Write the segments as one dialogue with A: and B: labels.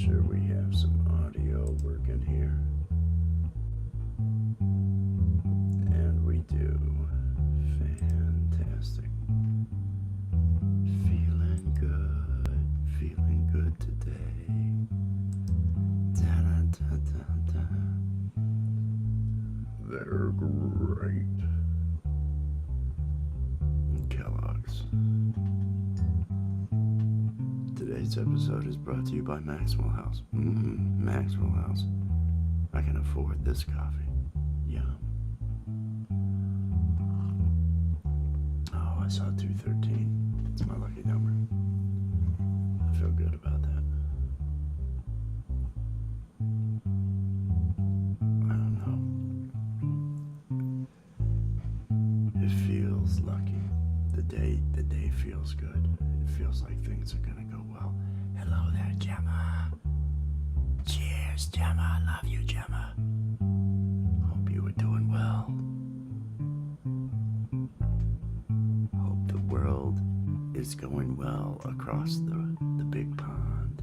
A: sure we have some audio working here. And we do. Fantastic. Feeling good today. Da-da-da-da-da. They're great. Kellogg's. Today's episode is brought to you by Maxwell House. Maxwell House. I can afford this coffee. Yum. Oh, I saw 213. It's my lucky number. I feel good about that. I don't know. It feels lucky. The day feels good. It feels like things are gonna go well. Hello there, Gemma. Cheers, Gemma. I love you, Gemma. Hope you were doing well. Hope the world is going well across the big pond.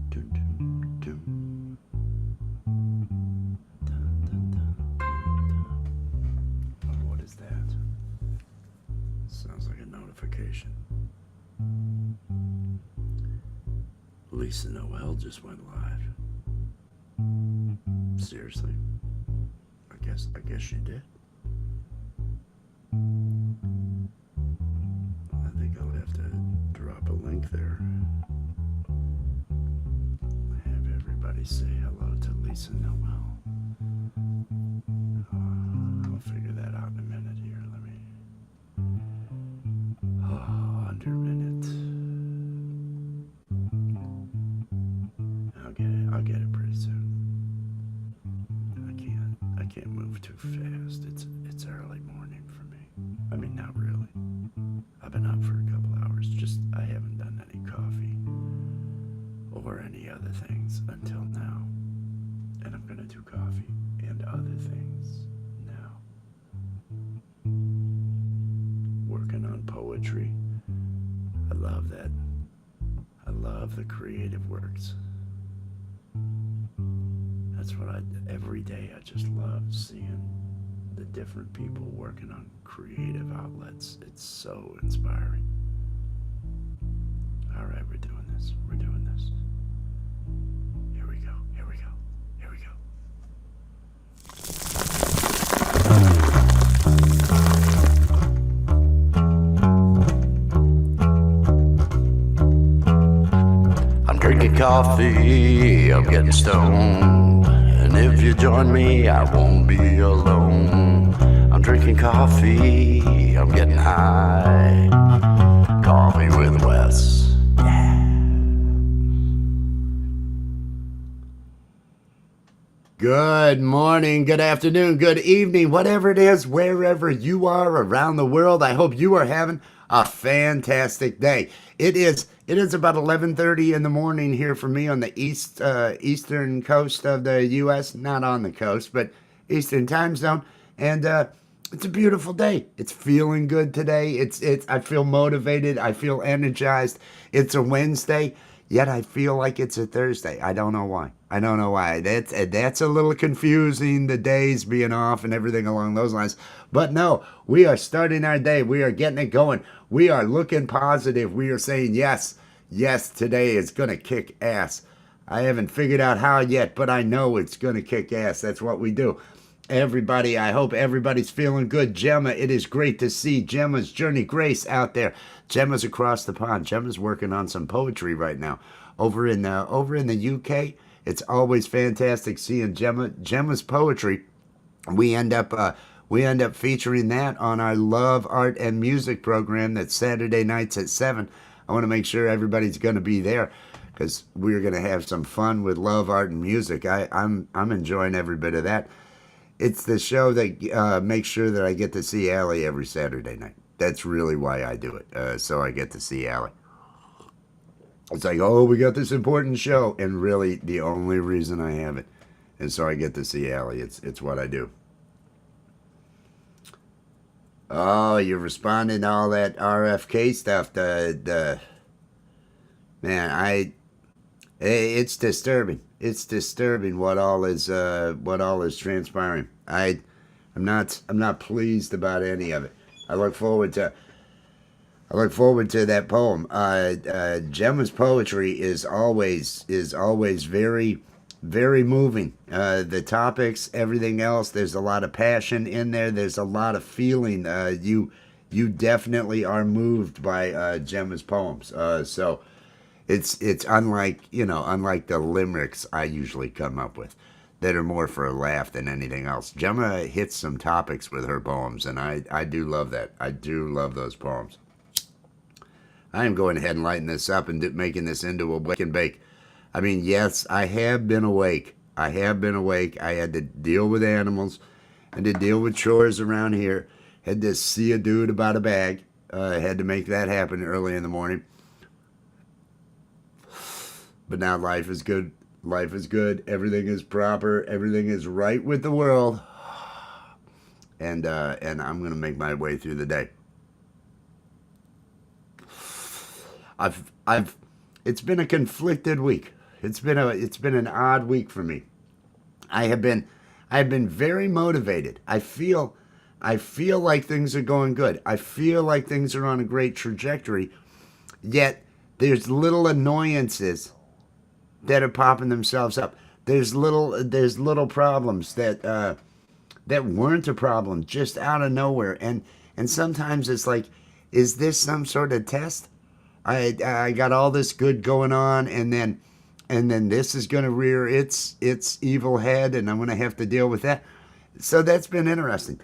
A: Dun, dun, dun. Dun, dun, dun, dun, dun. Oh, what is that? Sounds like a notification. Lisa Noel just went live. Seriously? I guess she did. I think I'll have to drop a link there. Have everybody say hello to Lisa Noel. I'll figure that out in a minute here. Let me. Under a minute. I'll get it pretty soon. I can't move too fast. It's early morning for me. I mean, not really. I've been up for a couple hours. Just I haven't done any coffee or any other things until now. And I'm gonna do coffee and other things now. Working on poetry. I love that. I love the creative works. That's what every day I just love seeing the different people working on creative outlets. It's so inspiring. All right, we're doing this. Here we go. I'm drinking coffee, I'm getting stoned. And if you join me, I won't be alone. I'm drinking coffee, I'm getting high. Coffee with Wes. Yeah. Good morning, good afternoon, good evening, whatever it is, wherever you are around the world. I hope you are having a fantastic day. It is about 11:30 in the morning here for me on the eastern coast of the U.S. Not on the coast, but Eastern time zone. And it's a beautiful day. It's feeling good today. I feel motivated. I feel energized. It's a Wednesday, yet I feel like it's a Thursday. I don't know why. That's a little confusing, the days being off and everything along those lines. But no, we are starting our day. We are getting it going. We are looking positive. We are saying yes, today is going to kick ass. I haven't figured out how yet, but I know it's going to kick ass. That's what we do. Everybody, I hope everybody's feeling good. Gemma, it is great to see Gemma's Journey Grace out there. Gemma's across the pond. Gemma's working on some poetry right now over in the UK. It's always fantastic seeing Gemma's poetry. We end up featuring that on our Love, Art, and Music program that's Saturday nights at 7. I want to make sure everybody's going to be there because we're going to have some fun with Love, Art, and Music. I'm enjoying every bit of that. It's the show that makes sure that I get to see Allie every Saturday night. That's really why I do it, so I get to see Allie. It's like, oh, we got this important show, and really the only reason I have it is so I get to see Allie. It's what I do. Oh, you're responding to all that RFK stuff. Man, Man, it's disturbing. It's disturbing what all is transpiring. I'm not pleased about any of it. I look forward to I look forward to that poem. Gemma's poetry is always very very moving. The topics, everything else. There's a lot of passion in there. There's a lot of feeling. You definitely are moved by Gemma's poems. So it's unlike unlike the limericks I usually come up with that are more for a laugh than anything else. Gemma hits some topics with her poems, and I do love that. I do love those poems. I am going ahead and lighting this up and making this into a wake and bake. I mean, yes, I have been awake. I have been awake. I had to deal with animals and to deal with chores around here. Had to see a dude about a bag. Had to make that happen early in the morning. But now life is good. Life is good. Everything is proper. Everything is right with the world. And I'm gonna make my way through the day. It's been a conflicted week. It's been an odd week for me. I have been very motivated. I feel like things are going good. I feel like things are on a great trajectory. Yet there's little annoyances that are popping themselves up. There's little problems that weren't a problem just out of nowhere. And sometimes it's like, is this some sort of test? I got all this good going on, and then this is going to rear its evil head, and I'm going to have to deal with that. So that's been interesting.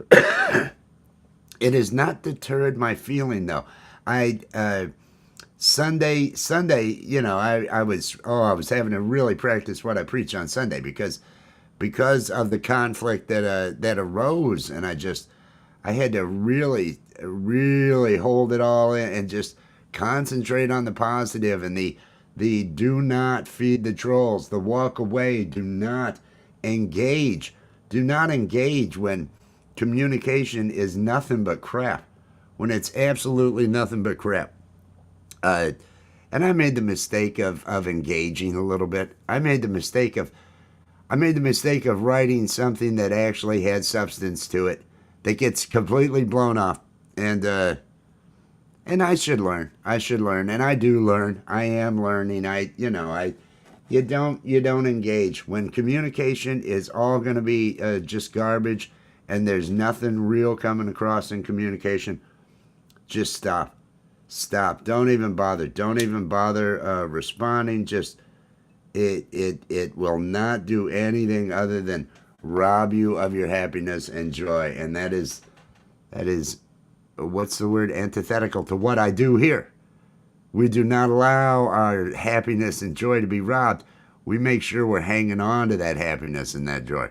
A: It has not deterred my feeling though. Sunday, I was having to really practice what I preach on Sunday because of the conflict that arose, and I had to really hold it all in and just concentrate on the positive and the do not feed the trolls, the walk away, do not engage when communication is nothing but crap, when it's absolutely nothing but crap. And I made the mistake of engaging a little bit. I made the mistake of writing something that actually had substance to it that gets completely blown off. And I should learn. And I do learn. I am learning. You don't engage when communication is all going to be just garbage, and there's nothing real coming across in communication. Just stop. Don't even bother responding. Just it will not do anything other than rob you of your happiness and joy, and that is what's the word, antithetical to what I do here. We do not allow our happiness and joy to be robbed. We make sure we're hanging on to that happiness and that joy.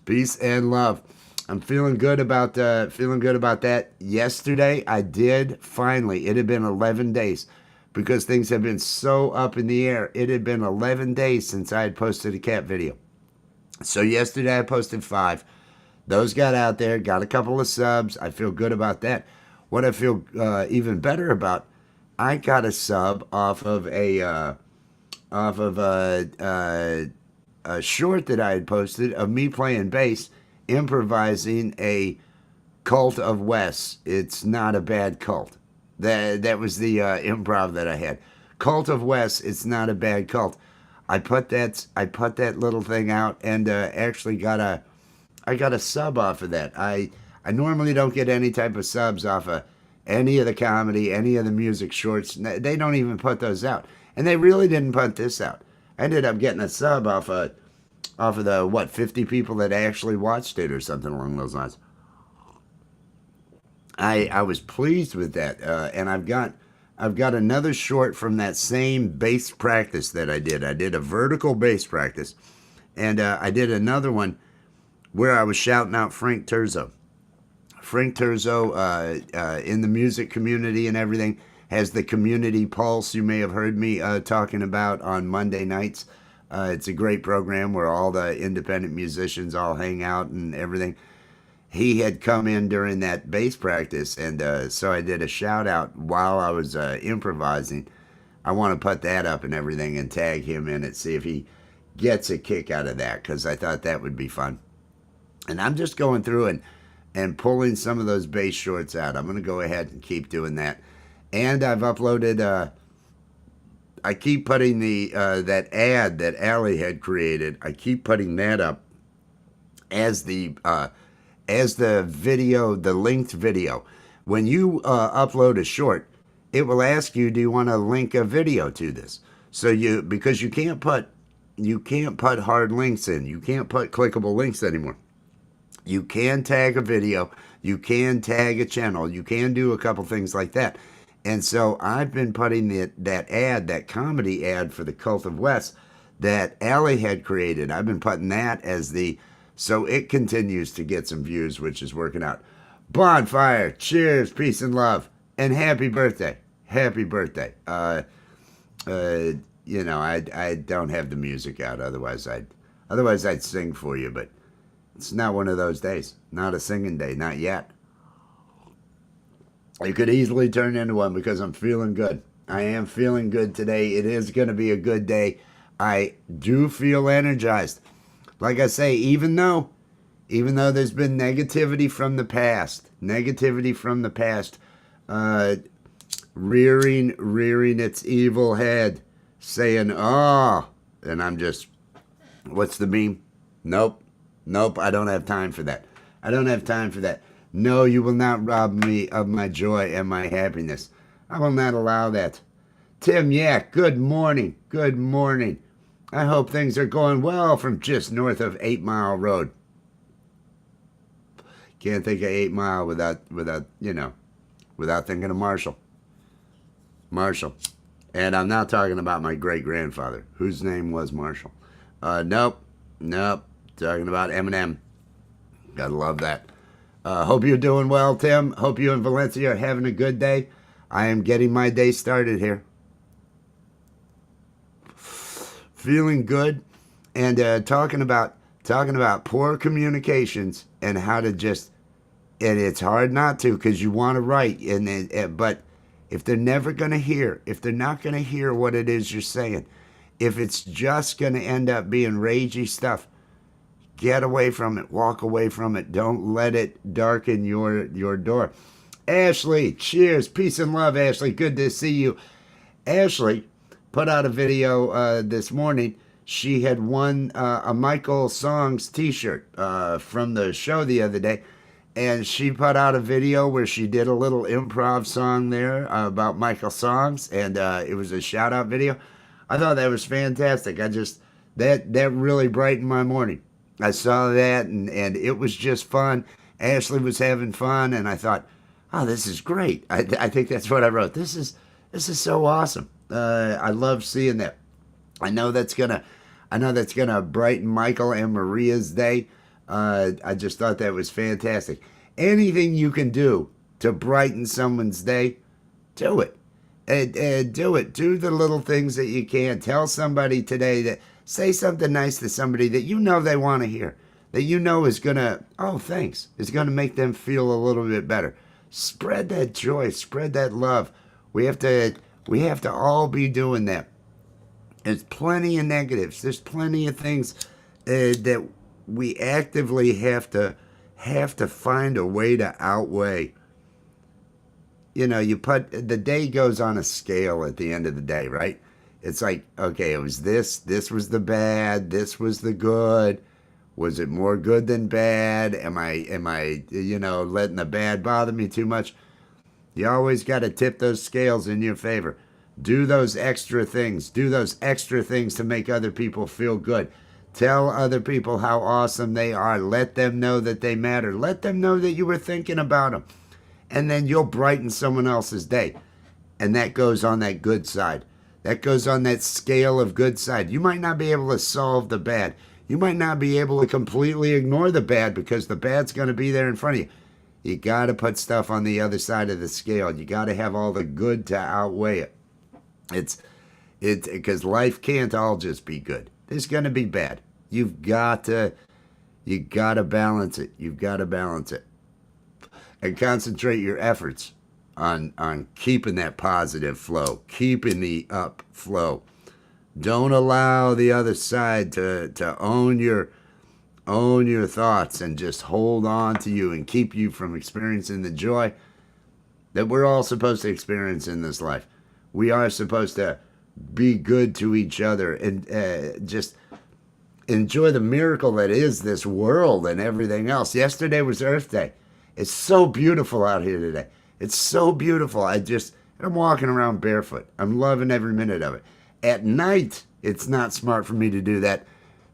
A: Peace and love. I'm feeling good about that. Yesterday, I did finally. It had been 11 days because things have been so up in the air. It had been 11 days since I had posted a cat video. So yesterday I posted 5. Those got out there, got a couple of subs. I feel good about that. What I feel even better about, I got a sub off of a short that I had posted of me playing bass, improvising a Cult of Wes. It's not a bad cult. That was the improv that I had. Cult of Wes. It's not a bad cult. I put that little thing out and actually I got a sub off of that. I normally don't get any type of subs off of any of the comedy, any of the music shorts. They don't even put those out. And they really didn't put this out. I ended up getting a sub off of the 50 people that actually watched it or something along those lines. I was pleased with that. And I've got another short from that same bass practice that I did. I did a vertical bass practice. And I did another one where I was shouting out Frank Turzo. Frank Turzo, in the music community and everything, has the Community Pulse you may have heard me talking about on Monday nights. It's a great program where all the independent musicians all hang out and everything. he had come in during that bass practice, and so I did a shout out while I was improvising. I want to put that up and everything and tag him in it, see if he gets a kick out of that, because I thought that would be fun. And I'm just going through and pulling some of those bass shorts out. I'm going to go ahead and keep doing that. And I've uploaded, I keep putting the that ad that Allie had created, I keep putting that up as the video, the linked video. When you upload a short, it will ask you, do you want to link a video to this? So because you can't put hard links in, you can't put clickable links anymore. You can tag a video, you can tag a channel, you can do a couple things like that. And so I've been putting that comedy ad for the Cult of West that Allie had created. I've been putting that as so it continues to get some views, which is working out. Bonfire, cheers, peace and love, and happy birthday. Happy birthday. I don't have the music out, otherwise I'd sing for you, but it's not one of those days. Not a singing day, not yet. It could easily turn into one because I'm feeling good. I am feeling good today. It is going to be a good day. I do feel energized. Like I say, even though there's been negativity from the past, rearing its evil head, saying, oh, and I'm just, what's the meme? Nope, I don't have time for that. No, you will not rob me of my joy and my happiness. I will not allow that. Tim Yak, good morning. I hope things are going well from just north of 8 Mile Road. Can't think of 8 Mile without thinking of Marshall. And I'm not talking about my great-grandfather, whose name was Marshall. Nope. Talking about Eminem. Gotta love that. Hope you're doing well, Tim. Hope you and Valencia are having a good day. I am getting my day started here. Feeling good, and talking about poor communications and how to just, and it's hard not to because you want to write, but if they're not going to hear what it is you're saying, if it's just going to end up being ragey stuff, get away from it, walk away from it. Don't let it darken your door. Ashley, cheers, peace and love, Ashley. Good to see you. Ashley put out a video this morning. She had won a Michael Songs t-shirt from the show the other day. And she put out a video where she did a little improv song there about Michael Songs. And it was a shout out video. I thought that was fantastic. That really brightened my morning. I saw that and it was just fun. Ashley was having fun. And I thought, oh, this is great. I think that's what I wrote. This is so awesome. I love seeing that. I know that's gonna brighten Michael and Maria's day. I just thought that was fantastic. Anything you can do to brighten someone's day, do it. Do it. Do the little things that you can. Tell somebody today say something nice to somebody that you know they want to hear. That you know is gonna, oh, thanks. Is gonna make them feel a little bit better. Spread that joy. Spread that love. We have to all be doing that. There's plenty of negatives. There's plenty of things that we actively have to find a way to outweigh. The day goes on a scale at the end of the day, right? It's like, okay, it was this was the bad, this was the good. Was it more good than bad? Am I letting the bad bother me too much? You always got to tip those scales in your favor. Do those extra things. Do those extra things to make other people feel good. Tell other people how awesome they are. Let them know that they matter. Let them know that you were thinking about them. And then you'll brighten someone else's day. And that goes on that good side. That goes on that scale of good side. You might not be able to solve the bad. You might not be able to completely ignore the bad because the bad's going to be there in front of you. You got to put stuff on the other side of the scale. You got to have all the good to outweigh it. It's because life can't all just be good. There's going to be bad. You got to balance it. You've got to balance it. and concentrate your efforts on keeping that positive flow, keeping the up flow. Don't allow the other side to own your thoughts and just hold on to you and keep you from experiencing the joy that we're all supposed to experience in this life. We are supposed to be good to each other and just enjoy the miracle that is this world and everything else. Yesterday was Earth Day. It's so beautiful out here today. It's so beautiful. I'm walking around barefoot. I'm loving every minute of it. At night, it's not smart for me to do that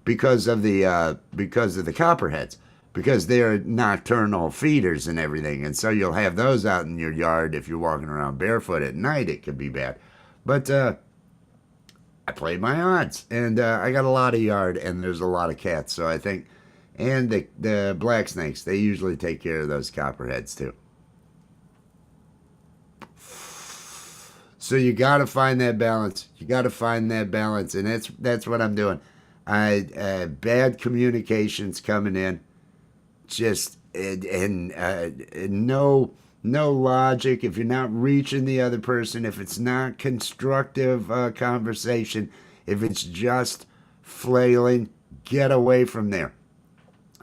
A: because of the copperheads, because they're nocturnal feeders and everything, and so you'll have those out in your yard if you're walking around barefoot at night. It could be bad, but I played my odds, and I got a lot of yard, and there's a lot of cats, so I think, and the black snakes, they usually take care of those copperheads too. So you got to find that balance. You got to find that balance, and that's what I'm doing. Bad communications coming in, just and no logic. If you're not reaching the other person, if it's not constructive conversation, if it's just flailing, get away from there.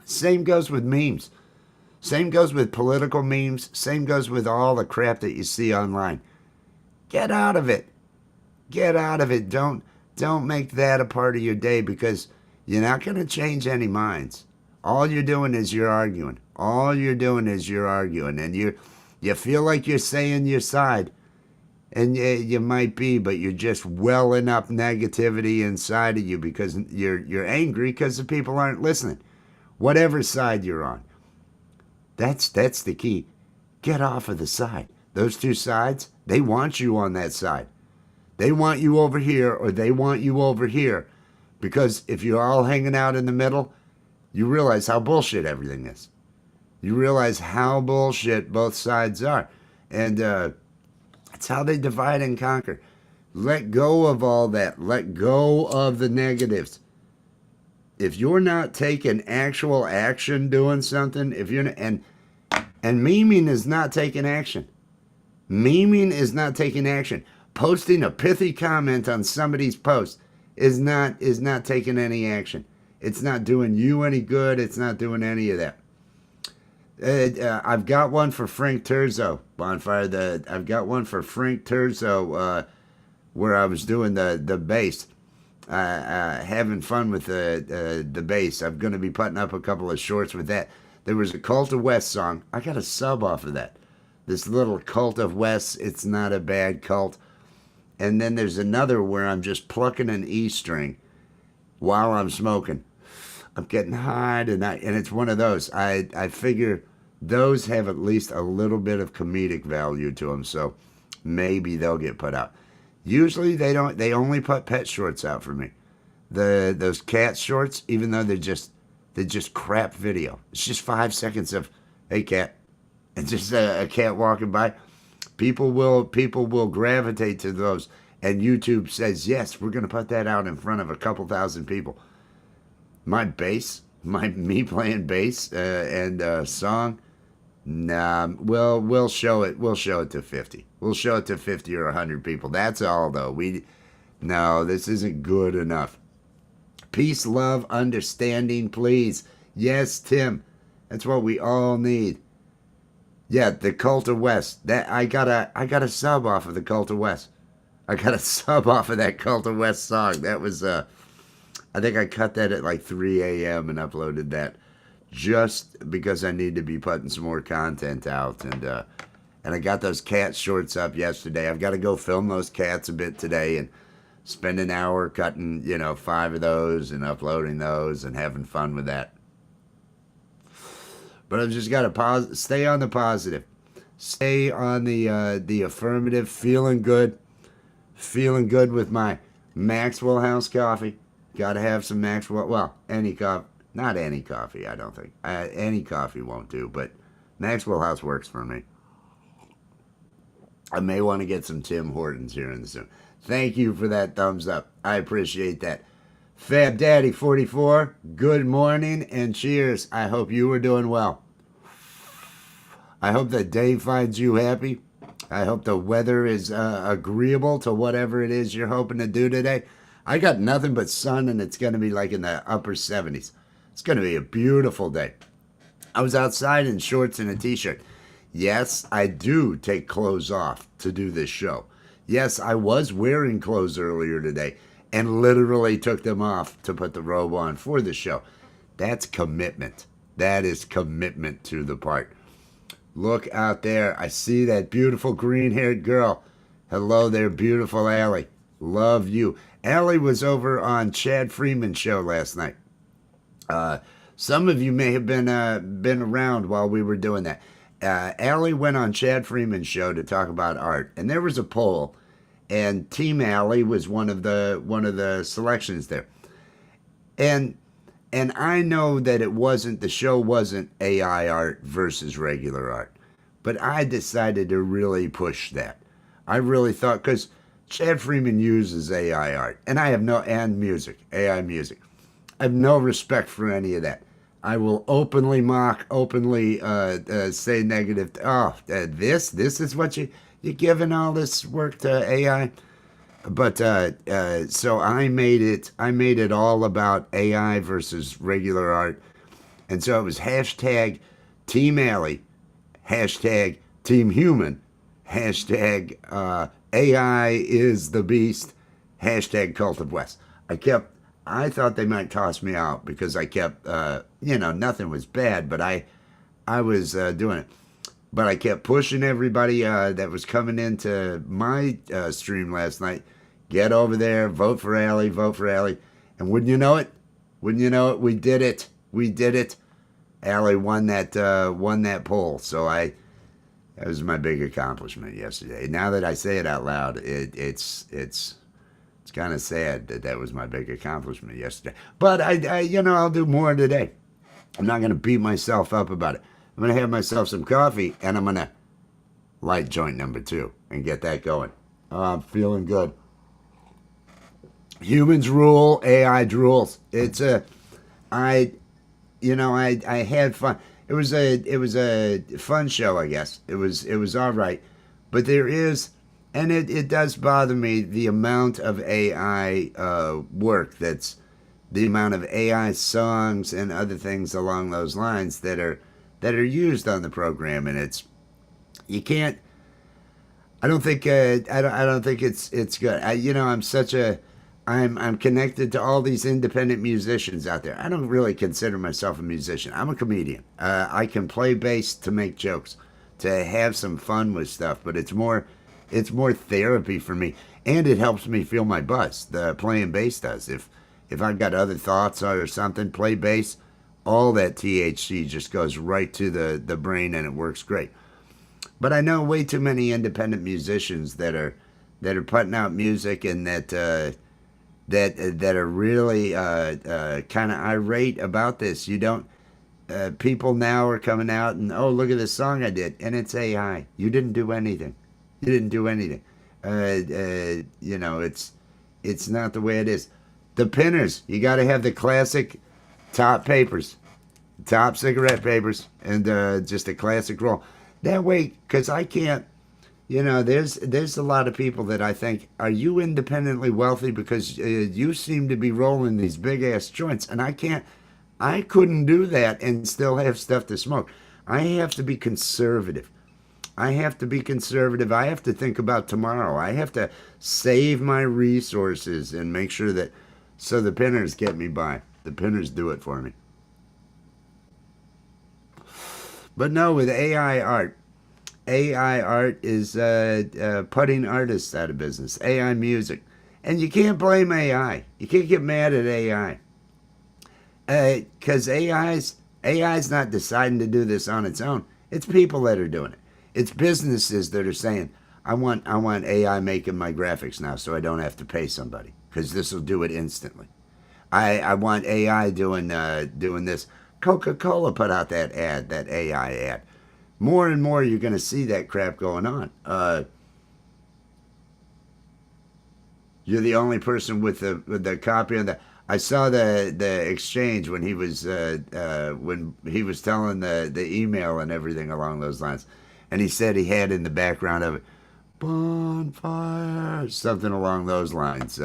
A: Same goes with memes. Same goes with political memes. Same goes with all the crap that you see online. Get out of it. Get out of it. Don't make that a part of your day, because you're not going to change any minds. All you're doing is you're arguing. All you're doing is you're arguing, and you feel like you're saying your side, and you might be, but you're just welling up negativity inside of you because you're angry because the people aren't listening. Whatever side you're on, that's the key. Get off of the side. Those two sides, they want you on that side. They want you over here, or they want you over here, because if you're all hanging out in the middle, you realize how bullshit everything is. You realize how bullshit both sides are. And that's how they divide and conquer. Let go of all that. Let go of the negatives. If you're not taking actual action doing something, if you're not, and memeing is not taking action. Memeing is not taking action. Posting a pithy comment on somebody's post is not taking any action. It's not doing you any good. It's not doing any of that. I've got one for Frank Terzo, Bonfire. I've got one for Frank Terzo where I was doing the bass, having fun with the bass. I'm going to be putting up a couple of shorts with that. There was a Cult of West song. I got a sub off of that. This little Cult of West. It's not a bad cult. And then there's another where I'm just plucking an E string while I'm smoking. I'm getting high tonight, and it's one of those. I figure those have at least a little bit of comedic value to them, so maybe they'll get put out. Usually they don't. They only put pet shorts out for me. Those cat shorts, even though they're just crap video. It's just 5 seconds of, hey cat, and just a cat walking by. People will gravitate to those, and YouTube says, yes, we're going to put that out in front of a couple thousand people. My bass, me playing bass and song, nah, we'll show it to 50. We'll show it to 50 or 100 people. That's all, though. No, this isn't good enough. Peace, love, understanding, please. Yes, Tim, that's what we all need. Yeah, the Cult of West. That I got a sub off of the Cult of West. I got a sub off of that Cult of West song. That was I think I cut that at like 3 a.m. and uploaded that just because I need to be putting some more content out. And I got those cat shorts up yesterday. I've got to go film those cats a bit today and spend an hour cutting, 5 of those and uploading those and having fun with that. But I've just got to stay on the positive. Stay on the affirmative, feeling good with my Maxwell House coffee. Got to have some Maxwell, well, any coffee, not any coffee, I don't think. Any coffee won't do, but Maxwell House works for me. I may want to get some Tim Hortons here in the soon. Thank you for that thumbs up. I appreciate that. Fab Daddy 44, good morning and cheers. I hope you are doing well. I hope that day finds you happy. I hope the weather is agreeable to whatever it is you're hoping to do today. I got nothing but sun, and it's going to be like in the upper 70s. It's going to be a beautiful day. I was outside in shorts and a t-shirt. Yes, I do take clothes off to do this show. Yes, I was wearing clothes earlier today and literally took them off to put the robe on for the show. That's commitment. That is commitment to the part. Look out there. I see that beautiful green-haired girl. Hello there, beautiful Allie. Love you. Allie was over on Chad Freeman's show last night. Some of you may have been around while we were doing that. Allie went on Chad Freeman's show to talk about art, and there was a poll, and Team Allie was one of the selections there. And I know that the show wasn't AI art versus regular art, but I decided to really push that. I really thought, because Chad Freeman uses AI art, and AI music. I have no respect for any of that. I will openly mock, openly say negative. This is what you're giving all this work to AI. But so I made it all about AI versus regular art, and so it was hashtag Team Alley, hashtag Team Human, hashtag AI is the beast, hashtag Cult of West. I thought they might toss me out because I kept, nothing was bad, but I was doing it. But I kept pushing everybody that was coming into my stream last night. Get over there, vote for Allie, vote for Allie. And wouldn't you know it? We did it. We did it. Allie won that poll. So that was my big accomplishment yesterday. Now that I say it out loud, it's kind of sad that was my big accomplishment yesterday. But I'll do more today. I'm not going to beat myself up about it. I'm going to have myself some coffee, and I'm going to light joint number 2 and get that going. I'm feeling good. Humans rule, AI drools. I had fun. It was a fun show, I guess. It was all right. But there is, and it does bother me, the amount of AI work that's, the amount of AI songs and other things along those lines that are used on the program, and you can't. I don't think I don't think it's good. I'm connected to all these independent musicians out there. I don't really consider myself a musician. I'm a comedian. I can play bass to make jokes, to have some fun with stuff, but it's more therapy for me, and it helps me feel my buzz. The playing bass does. If I've got other thoughts or something, play bass, all that THC just goes right to the brain, and it works great. But I know way too many independent musicians that are putting out music, and that are really kind of irate about this. People now are coming out and, oh, look at this song I did, and it's AI. You didn't do anything. It's not the way it is. The pinners, you got to have the classic top papers, top cigarette papers, and just a classic roll. That way, because I can't, there's a lot of people that I think, are you independently wealthy because you seem to be rolling these big ass joints, and I couldn't do that and still have stuff to smoke. I have to be conservative. I have to think about tomorrow. I have to save my resources and make sure that, so the pinners get me by. The pinners do it for me. But no, with AI art is putting artists out of business. AI music. And you can't blame AI. You can't get mad at AI. Because AI's not deciding to do this on its own. It's people that are doing it. It's businesses that are saying, I want AI making my graphics now so I don't have to pay somebody, because this will do it instantly. I want AI doing this. Coca-Cola put out that AI ad. More and more you're going to see that crap going on. You're the only person with the copy of that. I saw the exchange when he was telling the email and everything along those lines, and he said he had in the background of it bonfire, something along those lines.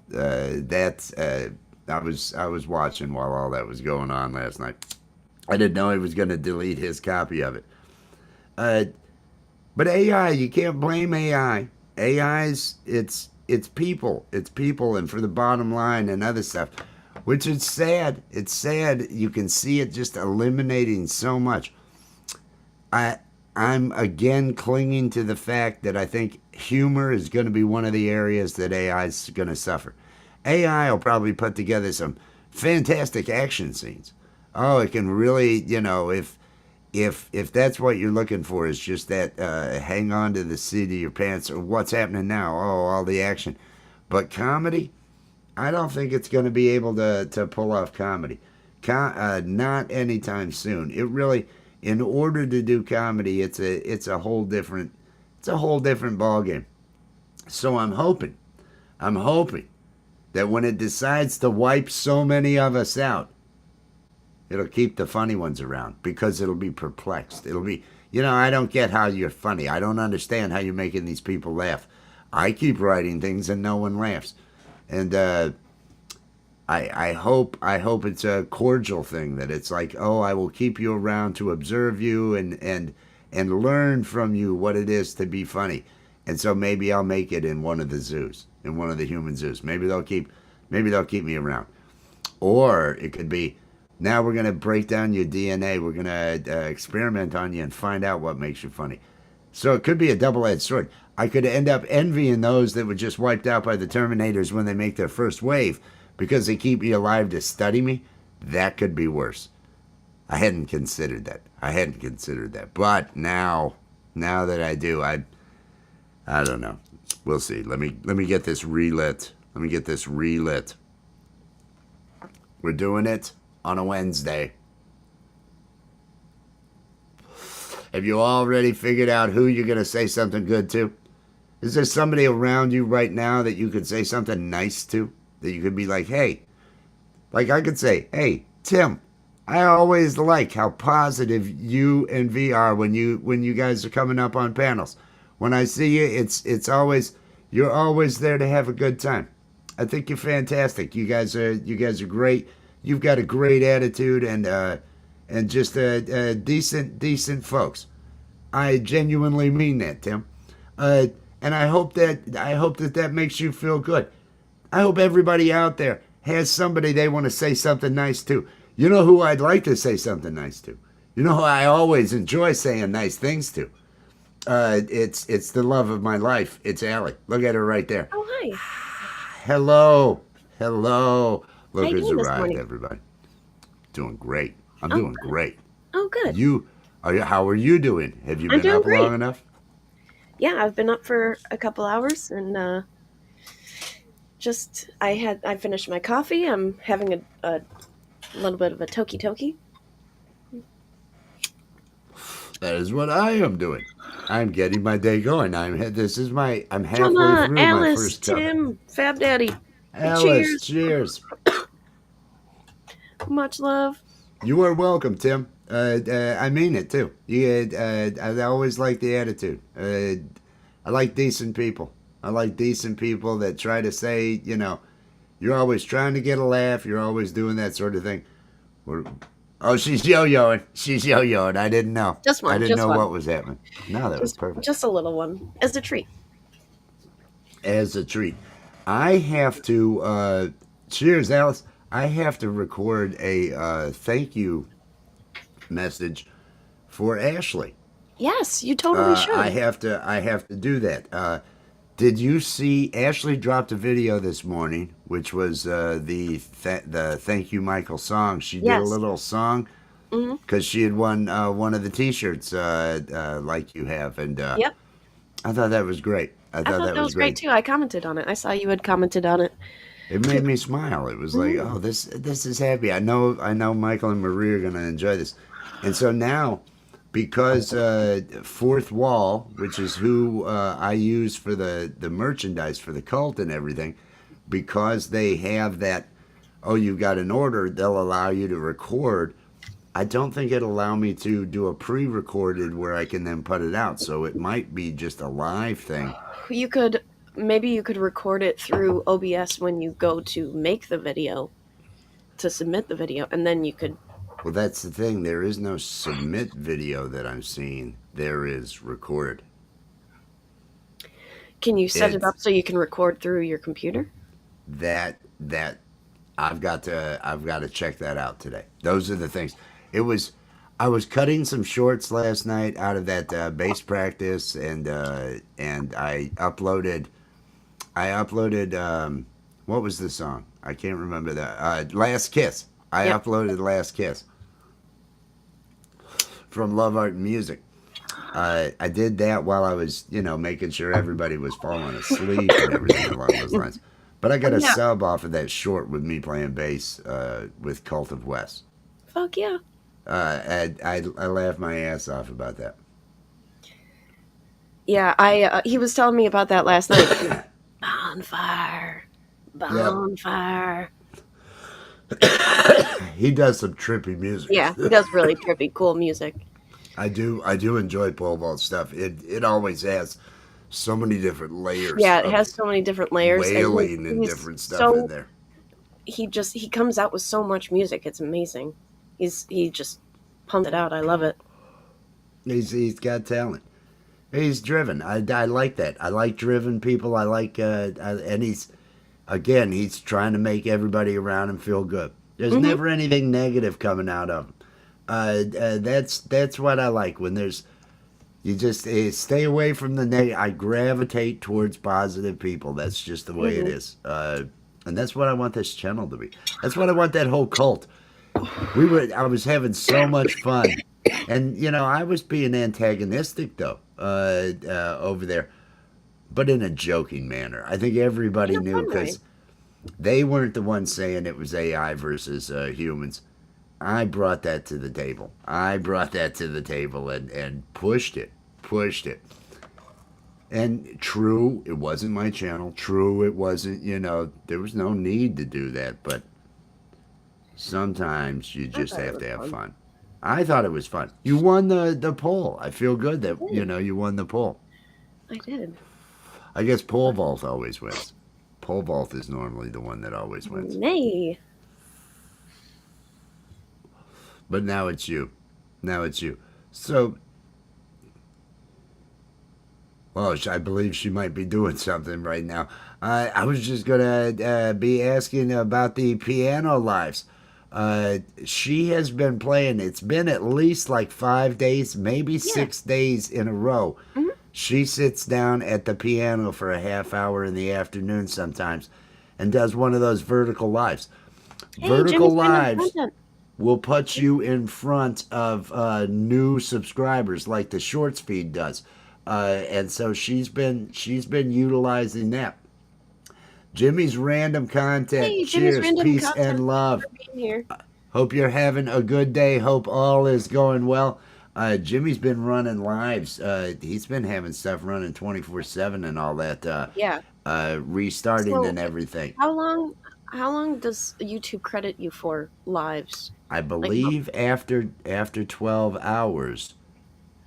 A: That's I was watching while all that was going on last night. I didn't know he was going to delete his copy of it. Uh, but AI, you can't blame AI. AI's it's people, and for the bottom line and other stuff, which is sad. It's sad. You can see it just eliminating so much. I I'm again clinging to the fact that I think humor is going to be one of the areas that AI is going to suffer. AI will probably put together some fantastic action scenes. Oh, it can really, if that's what you're looking for is just that hang on to the seat of your pants or what's happening now. Oh, all the action. But comedy, I don't think it's going to be able to pull off comedy. Not anytime soon. It really, in order to do comedy, it's a whole different ball game. So I'm hoping that when it decides to wipe so many of us out, it'll keep the funny ones around because it'll be perplexed. It'll be, I don't get how you're funny. I don't understand how you're making these people laugh. I keep writing things and no one laughs. And I hope it's a cordial thing that it's like, oh, I will keep you around to observe you and learn from you what it is to be funny. And so maybe I'll make it in one of the zoos, in one of the human zoos. Maybe they'll keep me around. Or it could be, now we're going to break down your DNA. We're going to experiment on you and find out what makes you funny. So it could be a double-edged sword. I could end up envying those that were just wiped out by the Terminators when they make their first wave because they keep me alive to study me. That could be worse. I hadn't considered that. But now that I do, I don't know. We'll see. Let me get this relit. We're doing it on a Wednesday. Have you already figured out who you're going to say something good to? Is there somebody around you right now that you could say something nice to? That you could be like, hey, like I could say, hey, Tim, I always like how positive you and V are when you guys are coming up on panels. When I see you, it's always, you're always there to have a good time. I think you're fantastic. You guys are great. You've got a great attitude and just decent folks. I genuinely mean that, Tim. And I hope that makes you feel good. I hope everybody out there has somebody they want to say something nice to. You know who I'd like to say something nice to? You know who I always enjoy saying nice things to? It's the love of my life. It's Allie. Look at her right there.
B: Oh, hi.
A: Hello. Look
B: How you
A: who's
B: doing this
A: arrived,
B: morning?
A: everybody. Doing great. I'm
B: Oh,
A: doing
B: good.
A: great.
B: Oh, good.
A: How are you doing? Have you
B: I'm
A: been
B: doing
A: up
B: great.
A: long enough?
B: Yeah, I've been up for a couple hours and I finished my coffee. I'm having a little bit of a toki.
A: That is what I am doing. I'm getting my day going. I'm halfway
B: Jonah,
A: through my
B: Alice,
A: first cup.
B: Tim, Fab Daddy.
A: Alice,
B: Cheers.
A: cheers.
B: Much love.
A: You are welcome, Tim. I mean it too. I always like the attitude. I like decent people. I like decent people that try to say, you're always trying to get a laugh. You're always doing that sort of thing. We're, oh, she's yo-yoing. She's yo-yoing. I didn't know.
B: Just
A: I
B: one,
A: didn't
B: just
A: know
B: one.
A: what was happening. No, that was perfect.
B: Just a little one. As a treat.
A: As a treat. I have to, cheers, Alice. I have to record a thank you message for Ashley.
B: Yes, you totally
A: I
B: should.
A: have to do that. Did you see Ashley dropped a video this morning, which was the Thank You Michael song? She did a
B: Yes.
A: little song
B: Hmm.
A: because she had won one of the T-shirts like you have, and
B: Yep.
A: I thought that was great. I
B: I
A: thought
B: thought
A: that
B: that
A: was
B: was great
A: great.
B: too. I commented on it. I saw you had commented on it
A: It
B: too.
A: made me smile. It was like,
B: Hmm.
A: oh, this is happy. I know Michael and Marie are gonna enjoy this, and so now, because Fourth Wall, which is who I use for the merchandise for the cult and everything, because they have that. oh, you got an order, they'll allow you to record. I don't think it'll allow me to do a pre-recorded where I can then put it out. So it might be just a live thing.
B: You could maybe you could record it through OBS when you go to make the video to submit the video, and then you could.
A: Well, that's the thing. There is no submit video that I'm seeing. There is record.
B: Can you set it
A: It's
B: up so you can record through your computer?
A: that I've got to check that out today. Those are the things. It was I was cutting some shorts last night out of that bass practice, and I uploaded what was the song? I can't remember that. Last Kiss. I
B: Yep.
A: uploaded Last Kiss from Love Art and Music. I did that while I was, making sure everybody was falling asleep and everything along those lines. But I got a
B: Yeah.
A: sub off of that short with me playing bass with Cult of West.
B: Fuck yeah.
A: I laughed my ass off about that.
B: Yeah, I he was telling me about that last night. Bonfire.
A: Yep.
B: Bonfire.
A: He does some trippy music.
B: Yeah, he does really trippy, cool music.
A: I do enjoy pole vault stuff. It always has so many different layers
B: Yeah, it
A: of
B: has so many different layers, and
A: wailing and
B: he's
A: different stuff in there.
B: he comes out with so much music. It's amazing. He just pumps it out. I love it.
A: He's got talent. He's driven. I like that. I like driven people. I like and he's trying to make everybody around him feel good. There's
B: Hmm.
A: never anything negative coming out of him. That's what I like when there's you just stay away from the negative. I gravitate towards positive people. That's just the way it
B: Hmm.
A: is. And that's what I want this channel to be. That's what I want that whole cult. I was having so much fun, and I was being antagonistic though over there, but in a joking manner. I think everybody
B: In a
A: knew
B: fun way.
A: because they weren't the ones saying it was AI versus humans. I brought that to the table. I brought that to the table and pushed it. And true, it wasn't my channel. True, it wasn't. There was no need to do that, but sometimes you
B: I
A: just
B: thought it
A: have
B: was
A: to have
B: fun.
A: fun. I thought it was fun. You won the poll. I feel good that you won the poll.
B: I did.
A: I guess pole vault always wins. Pole vault is normally the one that always wins.
B: Nay.
A: But now it's you. Now it's you. So, well, I believe she might be doing something right now. I was just gonna be asking about the piano lives. She has been playing. It's been at least like 5 days, maybe
B: Yeah.
A: 6 days in a row.
B: Hmm.
A: She sits down at the piano for a half hour in the afternoon sometimes, and does one of those vertical lives.
B: Hey,
A: Vertical
B: Jimmy's random
A: lives
B: content.
A: will put you in front of new subscribers like the shorts feed does, and so she's been utilizing that. Jimmy's random content.
B: Hey, Jimmy's
A: Cheers,
B: random
A: peace,
B: content.
A: and love.
B: For being here.
A: Hope you're having a good day. Hope all is going well. Jimmy's been running lives. He's been having stuff running 24/7 and all that.
B: Yeah.
A: Restarting
B: So,
A: and everything.
B: how long does YouTube credit you for lives?
A: I
B: Like,
A: believe after 12 hours,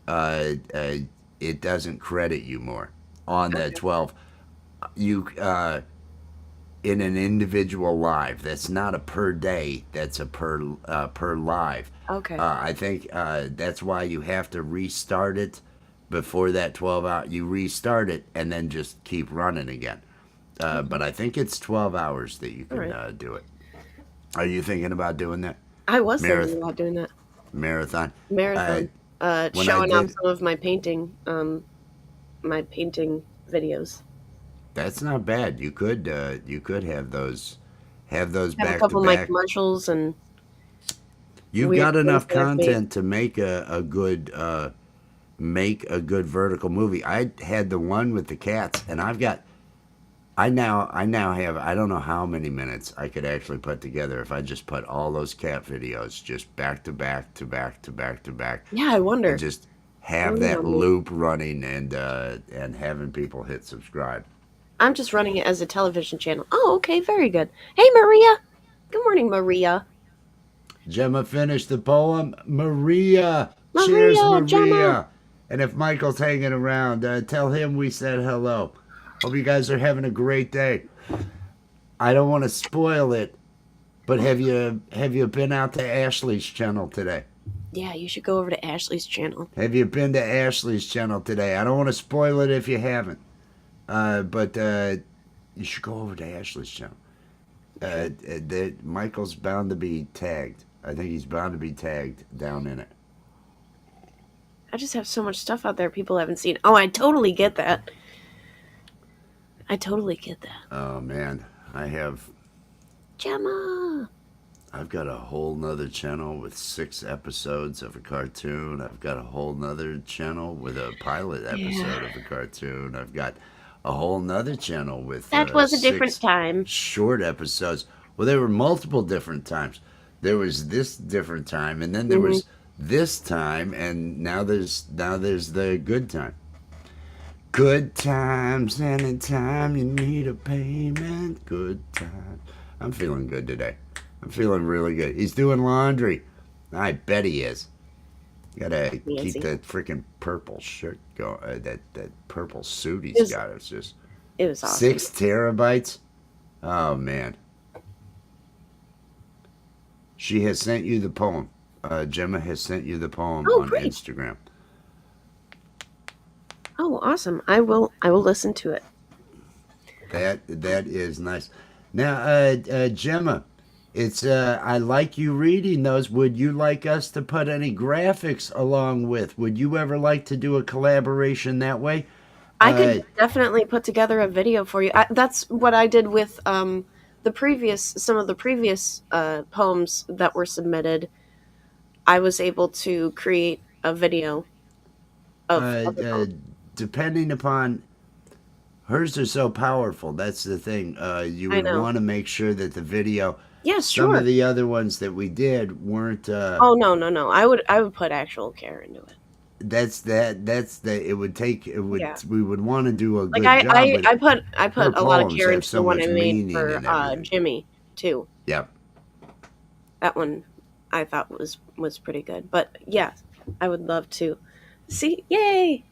A: it doesn't credit you more on that
B: okay.
A: 12. You in an individual live. That's not a per day. That's a per live.
B: Okay.
A: I think that's why you have to restart it before that 12 hour. You restart it and then just keep running again. But I think it's 12 hours that you
B: All
A: can
B: right.
A: do it. Are you thinking about doing that
B: I was thinking
A: marathon?
B: about doing that
A: Marathon.
B: marathon.
A: When I
B: Showing off
A: did,
B: some of my painting videos.
A: that's not bad. You could have those
B: Have a
A: back to
B: couple of my
A: back.
B: commercials and
A: You've
B: weird
A: got
B: things
A: enough
B: that I've made.
A: content to make a good vertical movie. I had the one with the cats, and I now have I don't know how many minutes I could actually put together if I just put all those cat videos just back to back to back to back to back,
B: Yeah, I
A: and
B: wonder.
A: just
B: I
A: have
B: wonder how
A: that
B: many.
A: loop running and having people hit subscribe.
B: I'm just running it as a television channel. Oh, okay, very good. Hey, Maria. Good morning, Maria.
A: Gemma finished the poem. Maria. Cheers,
B: Maria, Gemma.
A: Maria. And if Michael's hanging around, tell him we said hello. Hope you guys are having a great day. I don't want to spoil it, but have you been out to Ashley's channel today?
B: Yeah, you should go over to Ashley's channel.
A: Have you been to Ashley's channel today? I don't want to spoil it if you haven't, but you should go over to Ashley's channel. Michael's bound to be tagged. I think he's bound to be tagged down in it.
B: I just have so much stuff out there people haven't seen. Oh, I totally get that. I totally get that.
A: Oh man,
B: Gemma.
A: I've got a whole nother channel with 6 episodes of a cartoon. I've got a whole nother channel with a pilot episode of a cartoon. I've got a whole nother channel with
B: That was a
A: 6
B: different time.
A: short episodes. Well, there were multiple different times. There was this different time, and then there was this time, and now there's the good time. Good times, anytime you need a payment. Good times. I'm feeling good today. I'm feeling really good. He's doing laundry. I bet he is. Gotta keep that freaking purple shirt going. That purple suit he's got. It's just.
B: It was awesome.
A: 6 terabytes. Oh man. She has sent you the poem. Gemma has sent you the poem on
B: great.
A: Instagram.
B: Oh, awesome! I will listen to it.
A: That is nice. Now, Gemma, it's I like you reading those. Would you like us to put any graphics along with? Would you ever like to do a collaboration that way?
B: I could definitely put together a video for you. That's what I did with some of the previous poems that were submitted. I was able to create a video of
A: depending upon hers are so powerful. That's the thing. You would want to make sure that the video.
B: Yes,
A: Some of the other ones that we did weren't.
B: Oh no! I would put actual care into it.
A: That's the. It would take. It would. Yeah. We would want to do a good
B: job. I put a lot of care into the one I made for Jimmy too.
A: Yep.
B: That one, I thought was pretty good. But yeah, I would love to see. Yay!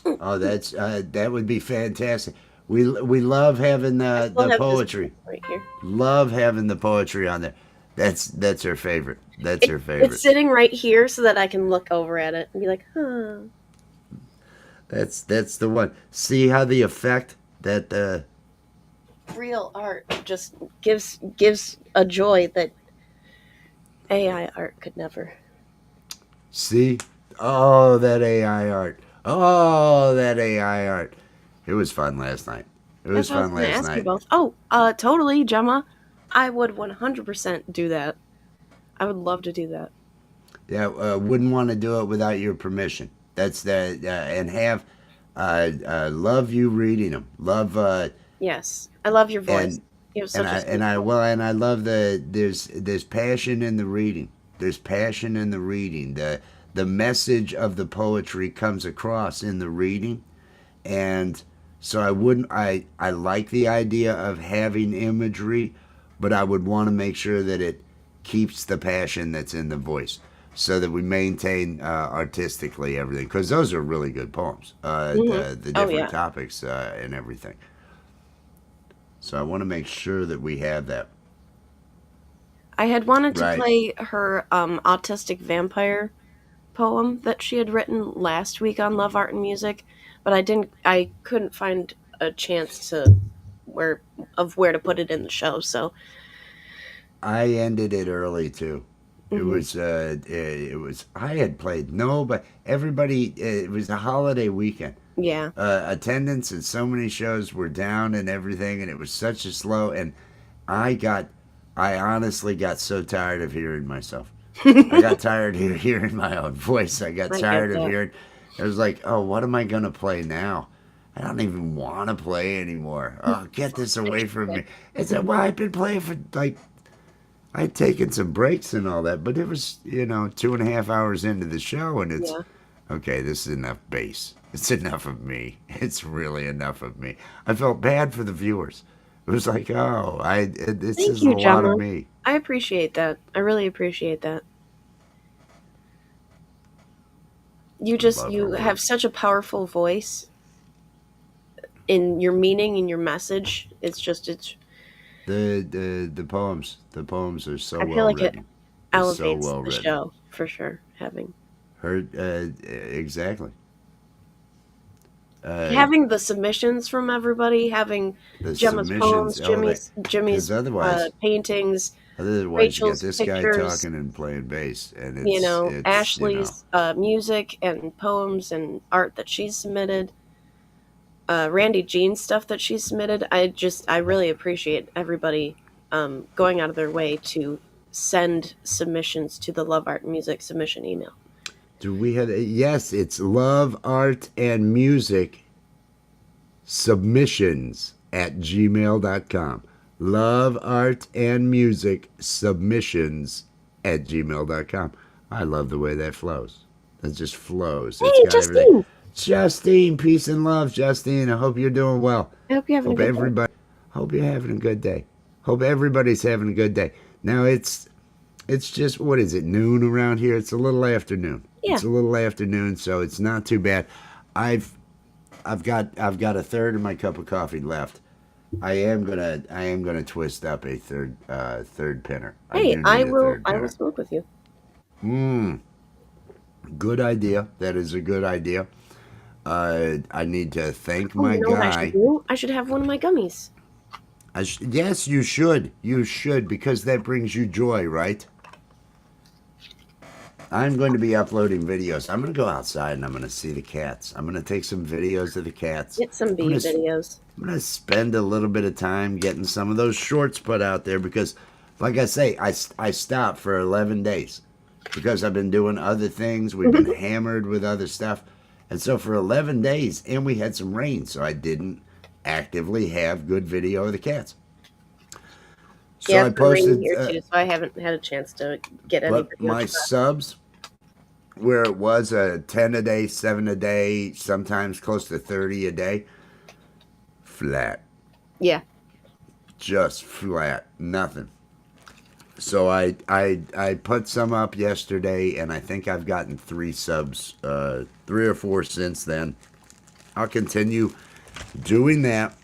A: Oh, that would be fantastic. We love having the poetry.
B: Right here.
A: Love having the poetry on there. That's her favorite. That's her favorite.
B: It's sitting right here so that I can look over at it and be like, huh.
A: That's the one. See how the effect that
B: real art just gives a joy that AI art could never.
A: See? Oh, that AI art. Oh, that AI art. It was fun last night. It was fun last night.
B: Oh, totally, Gemma. I would 100% do that. I would love to do that.
A: Yeah, wouldn't want to do it without your permission. That's the and have love you reading them. Love.
B: Yes, I love your voice.
A: I love there's passion in the reading. There's passion in the reading. The message of the poetry comes across in the reading, and so I like the idea of having imagery, but I would want to make sure that it keeps the passion that's in the voice, so that we maintain artistically everything, because those are really good poems. The different topics and everything. So I want to make sure that we have that.
B: I had wanted to play her autistic vampire poem that she had written last week on Love, Art, and Music, but I couldn't find a chance to where to put it in the show, so
A: I ended it early too. It was I had played but everybody, it was a holiday weekend.
B: Yeah.
A: Attendance at so many shows were down and everything, and it was such a slow, and I honestly got so tired of hearing myself. I got tired of hearing my own voice. I got tired of hearing. I was like, oh, what am I going to play now? I don't even want to play anymore. Oh, get this away from me. It's well, I've been playing for I'd taken some breaks and all that, but it was, 2.5 hours into the show, and it's, okay, this is enough bass. It's enough of me. It's really enough of me. I felt bad for the viewers. It was like, oh, this
B: Thank
A: is a
B: you,
A: lot of
B: Gemma.
A: me.
B: I appreciate that. I really appreciate that.
A: I love her
B: You have
A: work.
B: such a powerful voice in your meaning and your message. It's
A: The poems are so
B: I feel
A: well
B: like it
A: written. They're so
B: elevates
A: well
B: the
A: written.
B: show for sure.
A: Her exactly. Uh,
B: Having the submissions from everybody, having
A: the
B: Gemma's
A: submissions,
B: poems,
A: oh, they, because
B: Jimmy's paintings,
A: otherwise you got
B: Rachel's
A: this guy
B: pictures,
A: talking and playing bass, and
B: you know,
A: it's
B: Ashley's music and poems and art that she's submitted, Randy Jean's stuff that she's submitted. I really appreciate everybody going out of their way to send submissions to the Love Art and Music submission email.
A: Do we have? Yes, it's love, art, and music submissions at gmail.com. Love, art, and music submissions at gmail.com. I love the way that flows. That just flows. It's
B: Hey,
A: got everything.
B: Justine!
A: Justine, peace and love, Justine. I hope you're doing well.
B: I hope you're having a
A: Hope
B: good day.
A: everybody hope you're having a good day. Hope everybody's having a good day. Now it's just, what is it, noon around here? It's a little afternoon.
B: Yeah.
A: It's a little afternoon, so it's not too bad. I've I've got a third of my cup of coffee left. I am gonna twist up a third pinner. I
B: Hey,
A: do need a third
B: I will
A: pinner.
B: smoke with you.
A: Mmm. Good idea. That is a good idea. I need to thank
B: Oh,
A: my
B: you know what I should
A: guy.
B: do? I should have one of my gummies.
A: Yes, you should. You should, because that brings you joy, right? I'm going to be uploading videos. I'm going to go outside and I'm going to see the cats. I'm going to take some videos of the cats.
B: Get some
A: I'm
B: bee
A: going to
B: videos.
A: I'm going to spend a little bit of time getting some of those shorts put out there because, like I say, I stopped for 11 days because I've been doing other things. We've been hammered with other stuff. And so for 11 days, and we had some rain, so I didn't actively have good video of the cats. So
B: Yeah,
A: I
B: it's been raining
A: posted,
B: here too, so I haven't had a chance to get any
A: but
B: video
A: my
B: shot.
A: subs, where it was a 10 a day, 7 a day, sometimes close to 30 a day, flat.
B: Yeah.
A: Just flat. Nothing. So I put some up yesterday, and I think I've gotten 3 subs, 3 or 4 since then. I'll continue doing that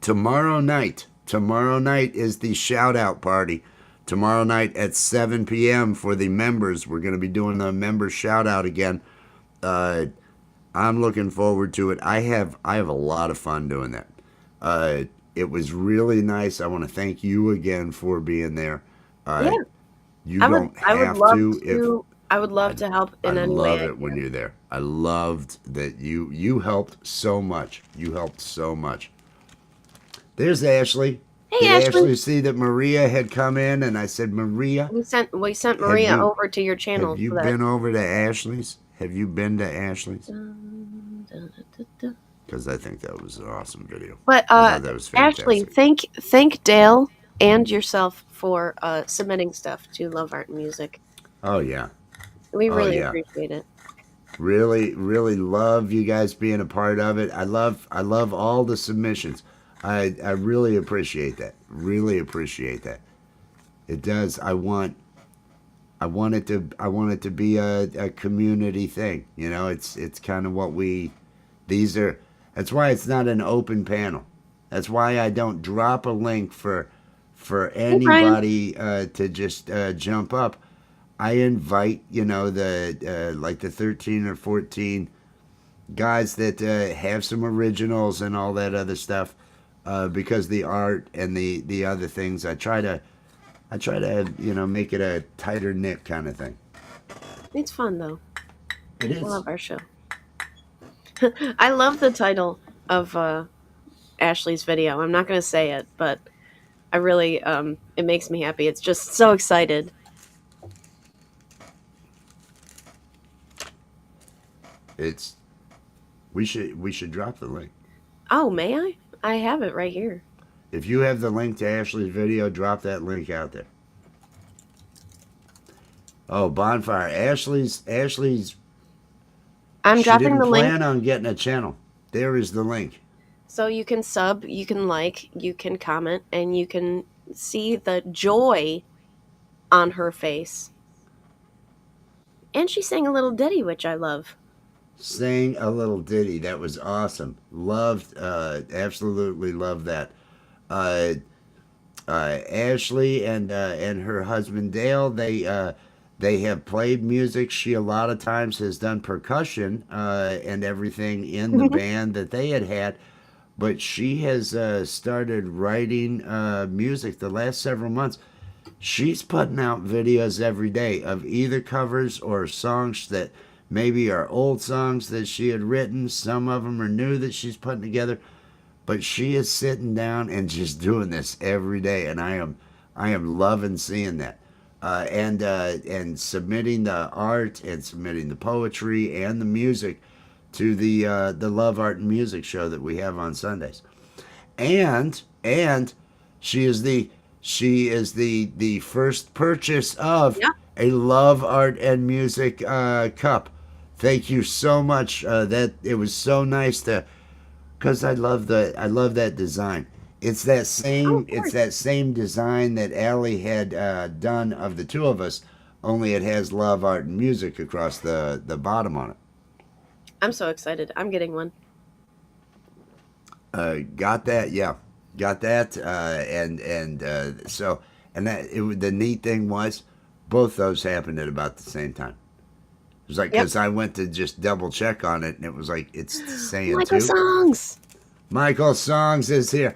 A: tomorrow night. Tomorrow night is the shout out party. Tomorrow night at 7 p.m. for the members. We're going to be doing the member shout out again. Uh, I'm looking forward to it. I have a lot of fun doing that. It was really nice. I want to thank you again for being there.
B: Yeah.
A: You don't have to if
B: I would love
A: I
B: to help
A: I
B: in any way
A: love
B: I
A: it when
B: can.
A: you're there. I loved that you helped so much. You helped so much. There's Ashley.
B: Hey
A: Did
B: Ashley,
A: Ashley see that Maria had come in and I said, "Maria,
B: we sent
A: have
B: Maria
A: you
B: over to your
A: have
B: channel
A: you
B: so that
A: been over to Ashley's? Have you been to Ashley's?"
B: Dun, dun, dun, dun.
A: Because I think that was an awesome video.
B: But
A: I thought that was
B: Ashley,
A: fantastic.
B: thank Dale and yourself for submitting stuff to Love Art and Music.
A: Oh yeah.
B: We
A: Oh
B: really
A: yeah.
B: appreciate it.
A: Really, really love you guys being a part of it. I love all the submissions. I really appreciate that. Really appreciate that. It does. I want it to be a community thing. It's kind of what we these are that's why it's not an open panel. That's why I don't drop a link for
B: Hey Brian.
A: anybody to just jump up. I invite, the like the 13 or 14 guys that have some originals and all that other stuff, because the art and the other things, I try to make it a tighter knit kind of thing.
B: It's fun though.
A: It
B: I
A: is.
B: love our show. I love the title of Ashley's video. I'm not going to say it, but I really it makes me happy. It's just so excited.
A: It's we should drop the link.
B: Oh, may I? I have it right here.
A: If you have the link to Ashley's video, drop that link out there. Oh, bonfire. Ashley's
B: I'm
A: she
B: dropping
A: didn't
B: the link.
A: plan on getting a channel. There is the link.
B: So you can sub, you can like, you can comment, and you can see the joy on her face. And she sang a little ditty, which I love.
A: Sang a little ditty. That was awesome. Loved, absolutely loved that. Uh, Ashley and her husband Dale, they have played music. She a lot of times has done percussion and everything in the band that they had, but she has started writing music the last several months. She's putting out videos every day of either covers or songs that maybe are old songs that she had written. Some of them are new that she's putting together, but she is sitting down and just doing this every day, and I am loving seeing that. And submitting the art and submitting the poetry and the music to the Love Art and Music show that we have on Sundays. And she is the first purchase of
B: Yeah.
A: a Love Art and Music cup. Thank you so much. That it was so nice to, because I love that design. It's that
B: Oh,
A: same
B: of
A: it's
B: course.
A: that same design that Allie had done of the two of us. Only it has Love Art and Music across the bottom on it.
B: I'm so excited. I'm getting one.
A: Got that? Yeah, got that. And so and the neat thing was both those happened at about the same time. It was like
B: Yep.
A: because I went to just double check on it and it was like it's saying
B: Michael
A: two.
B: Songs.
A: Michael Songs is here.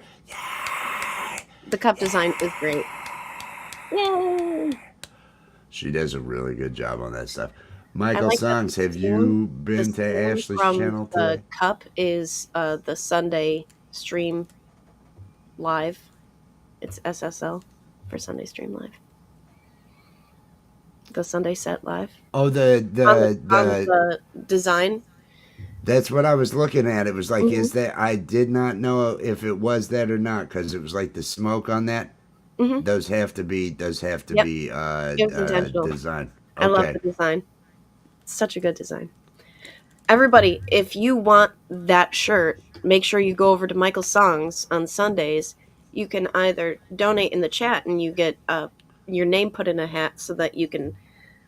B: The cup design is great. Yay!
A: She does a really good job on that stuff.
B: I
A: Michael
B: like that
A: Songs, have
B: theme.
A: you
B: The
A: been to
B: theme
A: Ashley's
B: from
A: channel
B: the
A: today?
B: cup is the Sunday stream live. It's SSL for Sunday stream live. The Sunday set live
A: Oh, the
B: on the
A: the
B: on
A: the
B: the design.
A: that's what I was looking at. It was like,
B: Hmm.
A: is that I did not know if it was that or not because it was like the smoke on that.
B: Hmm.
A: Those have to
B: Yep,
A: be
B: it was intentional.
A: designed.
B: I love
A: Okay.
B: the design. It's such a good design. Everybody, if you want that shirt, make sure you go over to Michael's Songs on Sundays. You can either donate in the chat and you get your name put in a hat so that you can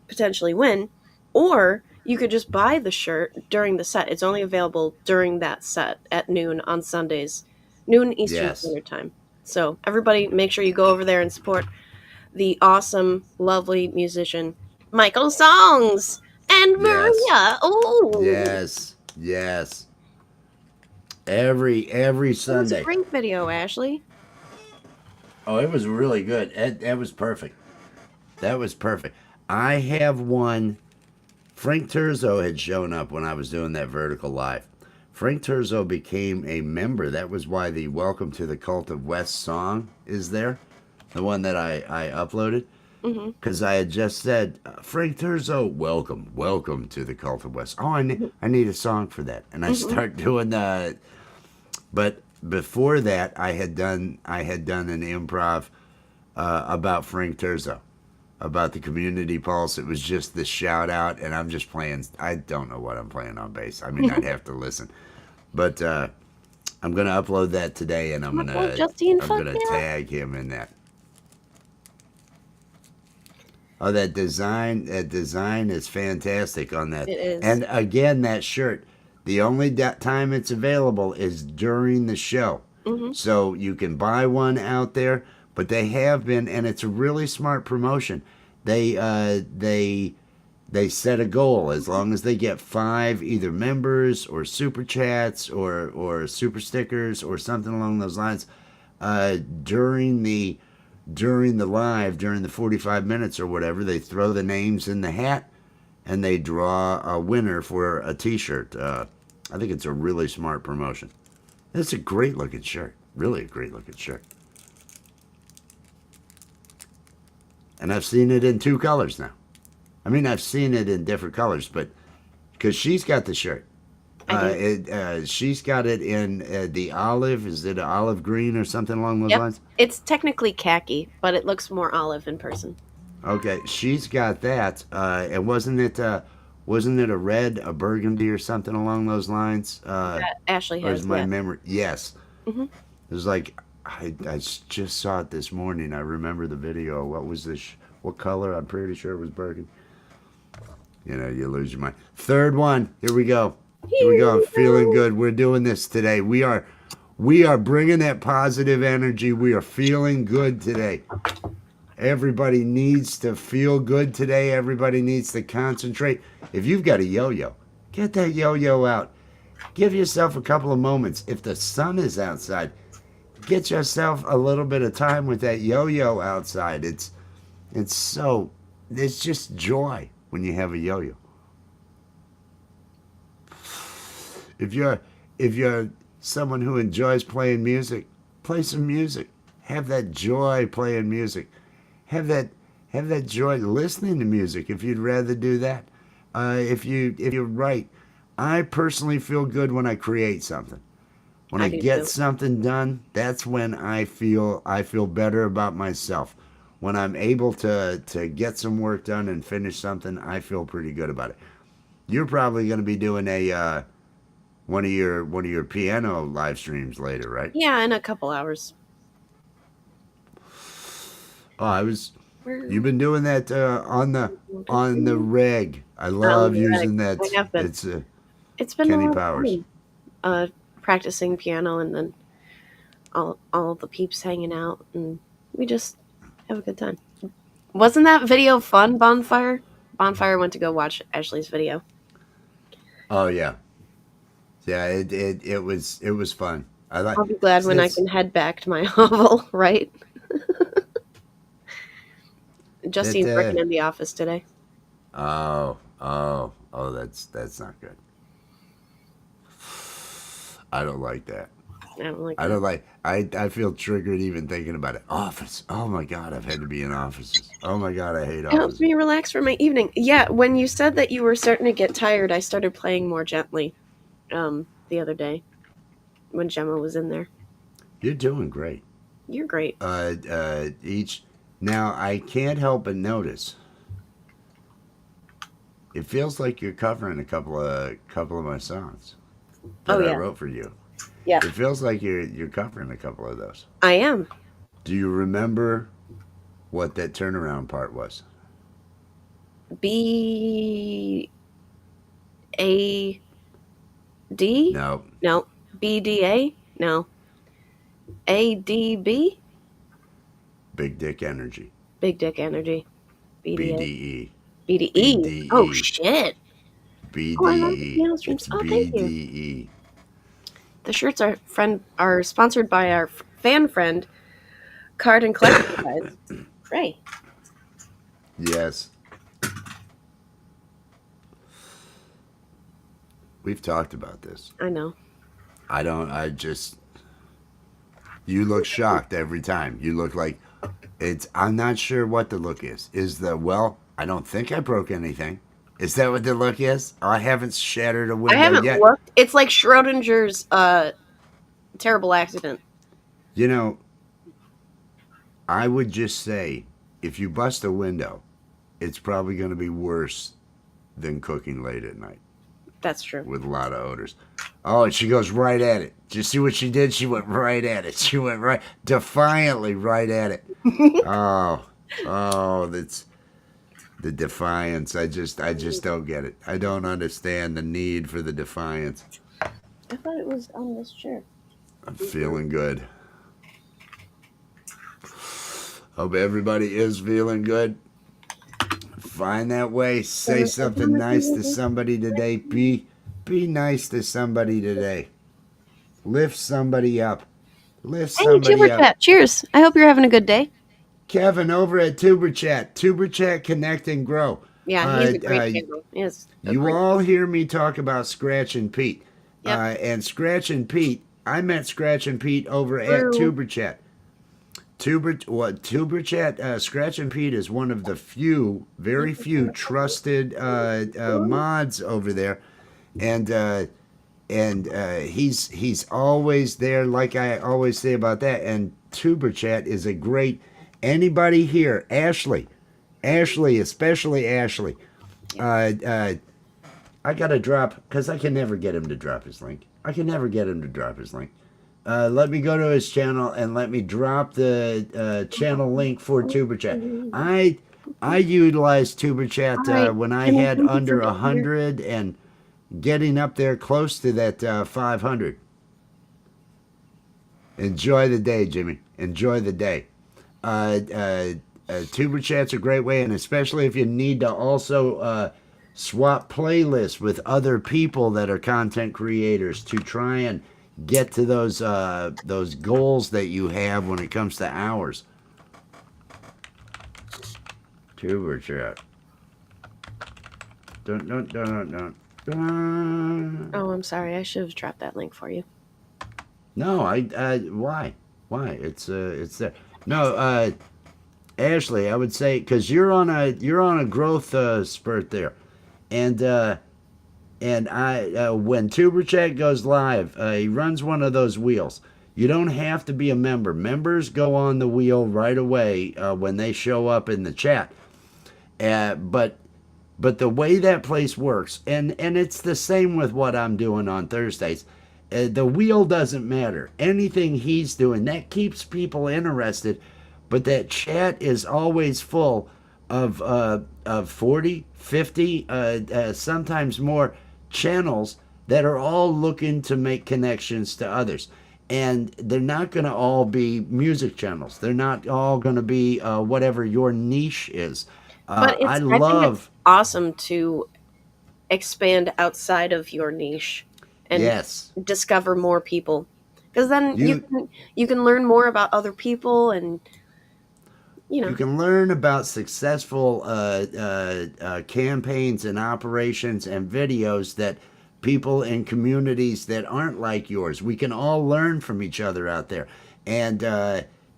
B: potentially win, or you could just buy the shirt during the set. It's only available during that set at noon on Sundays, noon Eastern
A: Yes.
B: Standard Time. So everybody, make sure you go over there and support the awesome, lovely musician Michael Songs and
A: Yes.
B: Maria. Oh,
A: Yes. Yes. Every
B: it was a
A: Sunday.
B: great video, Ashley.
A: Oh, it was really good. That was perfect. That was perfect. I have one. Frank Turzo had shown up when I was doing that vertical live. Frank Turzo became a member. That was why the Welcome to the Cult of West song is there. The one that I uploaded.
B: Hmm.
A: Because I had just said, Frank Turzo, welcome to the Cult of West. Oh, I need a song for that. And I
B: Hmm.
A: start doing the. But before that, I had done an improv about Frank Turzo, about the community pulse. It was just the shout out, and I'm just playing. I don't know what I'm playing on bass. I mean, I'd have to listen, but I'm gonna upload that today, and I'm
B: Fuck yeah,
A: gonna
B: Justine,
A: I'm
B: fuck
A: gonna
B: yeah.
A: tag him in that. Oh, that design is fantastic on that.
B: It is.
A: And again, that shirt. The only time it's available is during the show.
B: Hmm.
A: So you can buy one out there, but they have been, and it's a really smart promotion. They set a goal as long as they get 5 either members or super chats or super stickers or something along those lines during the 45 minutes or whatever. They throw the names in the hat and they draw a winner for a T-shirt. I think it's a really smart promotion. It's a great looking shirt. Really a great looking shirt. And I've seen it in 2 colors now. I mean, I've seen it in different colors, but because she's got the shirt.
B: I do.
A: She's got it in the olive. Is it olive green or something along those
B: Yep.
A: lines?
B: It's technically khaki, but it looks more olive in person.
A: Okay, she's got that. And wasn't it Wasn't it a red, a burgundy, or something along those lines?
B: Ashley
A: Or is
B: has,
A: my
B: yeah.
A: memory? Yes.
B: Hmm.
A: It was like I just saw it this morning. I remember the video. What was this? What color? I'm pretty sure it was burgundy. You lose your mind. Third one. Here we go. Here we
B: Here
A: go. I'm
B: we
A: feeling
B: go.
A: good. We're doing this today. We are bringing that positive energy. We are feeling good today. Everybody needs to feel good today. Everybody needs to concentrate. If you've got a yo-yo, get that yo-yo out. Give yourself a couple of moments. If the sun is outside, get yourself a little bit of time with that yo-yo outside. It's just joy when you have a yo-yo. If you're someone who enjoys playing music, play some music. Have that joy playing music. Have that joy listening to music if you'd rather do that. If you write, I personally feel good when I create something. When
B: I
A: I
B: do
A: get
B: too.
A: something done, that's when I feel better about myself. When I'm able to get some work done and finish something, I feel pretty good about it. You're probably going to be doing a one of your piano live streams later, right?
B: Yeah, in a couple hours.
A: Oh, I was.
B: We're
A: You've been doing that on the reg. I
B: on
A: love
B: the reg.
A: using
B: I
A: that.
B: have been.
A: It's
B: It's been a
A: Kenny
B: lot of
A: Powers.
B: fun. Practicing piano and then all of the peeps hanging out, and we just have a good time. Wasn't that video fun, Bonfire? Bonfire went to go watch Ashley's video.
A: Oh yeah, yeah. It was fun. I like
B: I'll be glad when I
A: that's
B: can head back to my hovel, right?
A: that.
B: Justine's working in the office today.
A: Oh. That's not good. I don't like that.
B: I don't like
A: I
B: that.
A: don't like. I feel triggered even thinking about it. Office. Oh my god, I've had to be in offices. Oh my god, I hate
B: It helps
A: offices.
B: me relax for my evening. Yeah, when you said that you were starting to get tired, I started playing more gently the other day when Gemma was in there.
A: You're doing great.
B: You're great.
A: Each now I can't help but notice. It feels like you're covering a couple of my songs
B: Oh
A: that I
B: yeah.
A: wrote for you.
B: Yeah.
A: It feels like you're covering a couple of those.
B: I am.
A: Do you remember what that turnaround part was?
B: B A D?
A: No,
B: No. B D A? No. A D B?
A: Big Dick Energy.
B: Big Dick Energy. B D A.
A: BDE.
B: B D E. Oh
A: BDE.
B: shit. Oh, I love the
A: BDE.
B: piano streams.
A: It's
B: Oh, thank you.
A: BDE.
B: The shirts are sponsored by our fan friend, Card and Collector Guys. Ray.
A: Yes, we've talked about this.
B: I know.
A: I don't. I just. You look shocked every time. You look like it's. I'm not sure what the look is. Is the well? I don't think I broke anything. Is that what the look is? Oh, I haven't shattered a
B: I
A: window
B: haven't
A: yet.
B: looked. It's like Schrodinger's terrible accident.
A: You know, I would just say if you bust a window, it's probably going to be worse than cooking late at night
B: That's true.
A: with a lot of odors. Oh, and she goes right at it. Did you see what she did? She went right at it. She went right, defiantly right at it. Oh, that's the defiance. I just don't get it. I don't understand the need for the defiance.
B: I thought it was on this chair.
A: I'm feeling good. Hope everybody is feeling good. Find that way. Say something nice to somebody today. Be nice to somebody today. Lift somebody up. Lift
B: Hey, Tuber
A: somebody up.
B: Chat. Cheers. I hope you're having a good day.
A: Kevin over at Tuber Chat. Tuber Chat, connect and grow.
B: Yeah, he's a great channel. He is a
A: You
B: great-
A: all hear me talk about Scratch and Pete.
B: Yep.
A: And Scratch and Pete, I met Scratch and Pete over at
B: True.
A: Tuber Chat. Tuber Chat, Scratch and Pete is one of the very few trusted mods over there, and he's always there. Like I always say about that. And Tuber Chat is a great. Anybody here, Ashley, especially Ashley, I gotta drop because I can never get him to drop his link. I can never get him to drop his link. Let me go to his channel and let me drop the channel link for Tuber Chat. I utilized Tuber
B: All
A: Chat
B: right,
A: when I
B: Jimmy,
A: had
B: thank you for
A: under
B: being here.
A: 100 and getting up there close to that 500. Enjoy the day, Jimmy. Enjoy the day. Tuber Chat's a great way, and especially if you need to also swap playlists with other people that are content creators to try and get to those goals that you have when it comes to hours. Tuber Chat. Dun, dun, dun, dun, dun.
B: Oh, I'm sorry. I should have dropped that link for you.
A: No, why? It's there. No, Ashley, I would say because you're on a growth spurt there, and when Tuber Chat goes live, he runs one of those wheels. You don't have to be a member. Members go on the wheel right away when they show up in the chat. But the way that place works, and it's the same with what I'm doing on Thursdays. The wheel doesn't matter. Anything he's doing that keeps people interested, but that chat is always full of 40, 50, sometimes more channels that are all looking to make connections to others. And they're not going to all be music channels. They're not all going to be whatever your niche is.
B: But
A: I
B: I think it's
A: love,
B: awesome to expand outside of your niche and
A: yes,
B: discover more people. Because then
A: you
B: you can learn more about other people and you
A: you
B: know.
A: can learn about successful campaigns and operations and videos that people in communities that aren't like yours. We can all learn from each other out there, and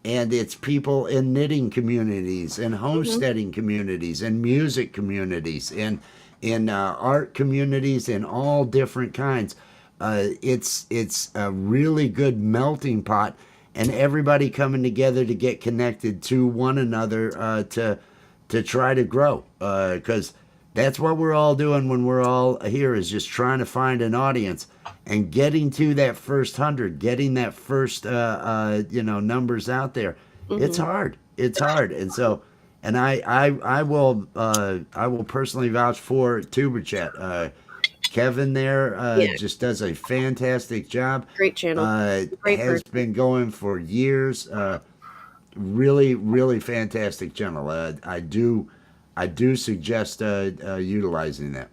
A: it's people in knitting communities, and
B: Mhm.
A: homesteading communities, and music communities, and in art communities, and all different kinds. It's a really good melting pot, and everybody coming together to get connected to one another to try to grow. Because that's what we're all doing when we're all here is just trying to find an audience and getting to that first 100, getting that first numbers out there. It's
B: Mhm.
A: hard. It's hard, and so. And I will personally vouch for Tuber Chat. Kevin there
B: Yeah,
A: just does a fantastic job.
B: great channel. Great
A: Has
B: person.
A: been going for years. Really, really fantastic channel. I do suggest utilizing that.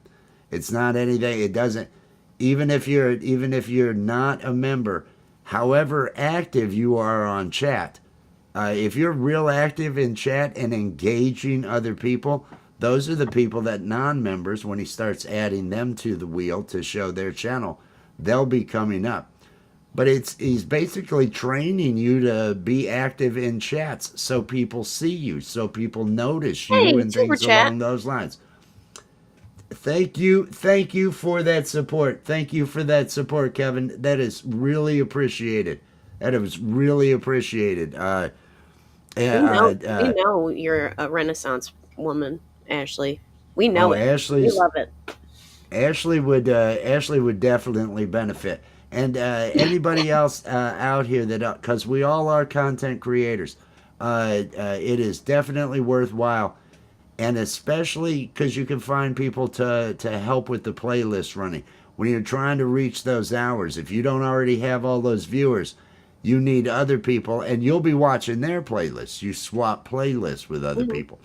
A: It's not anything. It doesn't. Even if you're not a member, however active you are on chat, if you're real active in chat and engaging other people, those are the people that non-members, when he starts adding them to the wheel to show their channel, they'll be coming up. But he's basically training you to be active in chats so people see you, so people notice you
B: Hey,
A: and
B: Super
A: things
B: Chat.
A: along those lines. Thank you for that support. Thank you for that support, Kevin. That is really appreciated. That was really appreciated.
B: We know you're a Renaissance woman, Ashley. We know
A: Oh,
B: it. We love it.
A: Ashley would definitely benefit, and anybody else out here that because we all are content creators, it is definitely worthwhile, and especially because you can find people to help with the playlist running when you're trying to reach those hours. If you don't already have all those viewers, you need other people, and you'll be watching their playlists. You swap playlists with other
B: Mhm.
A: people.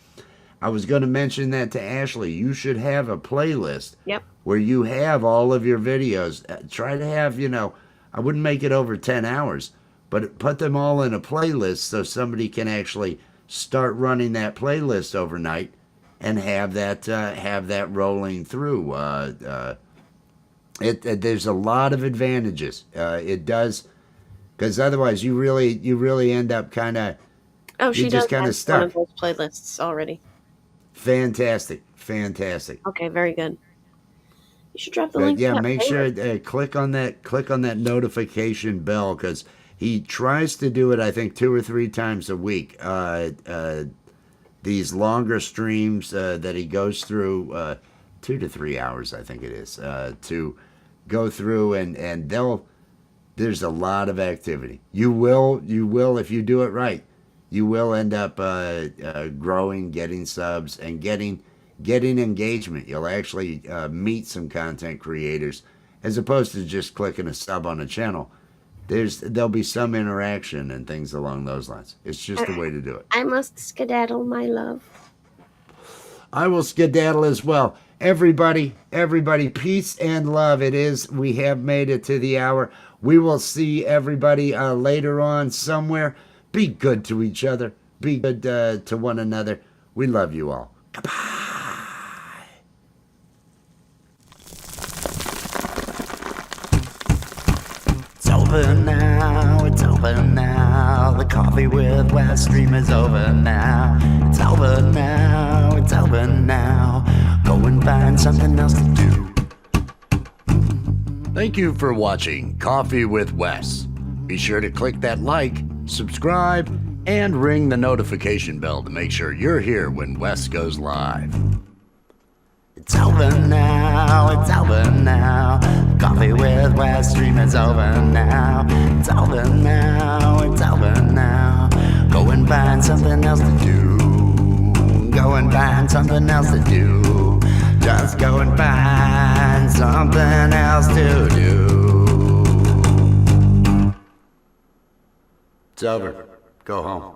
A: I was going to mention that to Ashley. You should have a playlist
B: Yep.
A: where you have all of your videos. Try to have, I wouldn't make it over 10 hours, but put them all in a playlist so somebody can actually start running that playlist overnight and have that rolling through. There's a lot of advantages. It does because otherwise you really end up kind of
B: Oh,
A: you're
B: she does
A: just kind
B: have
A: of
B: one of
A: stuck.
B: those playlists already.
A: Fantastic, fantastic.
B: Okay, very good. You should drop the
A: But
B: link to
A: yeah,
B: that
A: make sure
B: playlist.
A: click on that notification bell because he tries to do it. I think 2 or 3 times a week. These longer streams that he goes through. 2 to 3 hours, I think it is, to go through and there's a lot of activity. You will, if you do it right, you will end up growing, getting subs, and getting engagement. You'll actually meet some content creators as opposed to just clicking a sub on a channel. There'll be some interaction and things along those lines. It's just the way to do it.
B: I must skedaddle, my love.
A: I will skedaddle as well. Everybody, peace and love. We have made it to the hour. We will see everybody later on somewhere. Be good to each other. Be good to one another. We love you all. Goodbye. It's over now. The Coffee with Wes stream is over now. It's over now. Go and find something else to do. Thank you for watching Coffee with Wes. Be sure to click that like, subscribe, and ring the notification bell to make sure you're here when Wes goes live. It's over now, Coffee with Wes stream is over now. It's over now. Go and find something else to do. Just go and find something else to do. It's over. Go home.